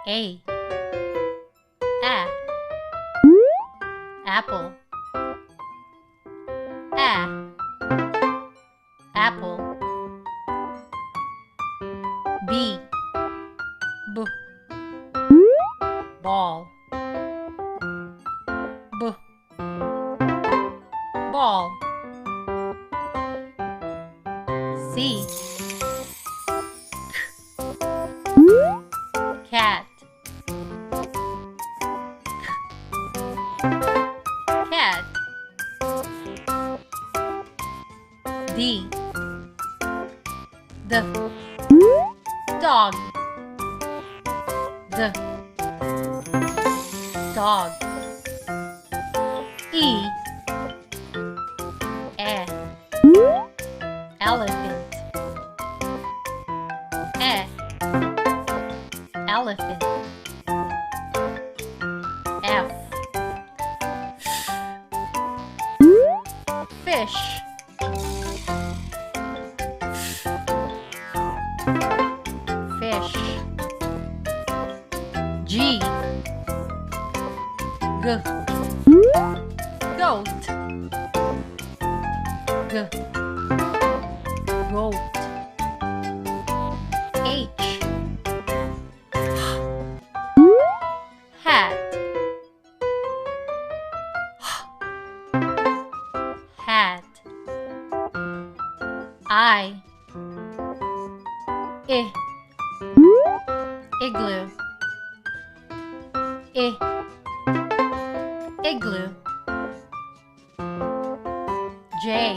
A apple apple B ball ball C cat cat D the dog the dog E elephant elephant F fish fish G goat goat H hat hat I igloo igloo J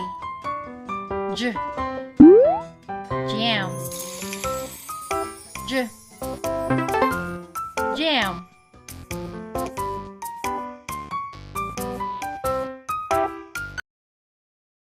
jam jam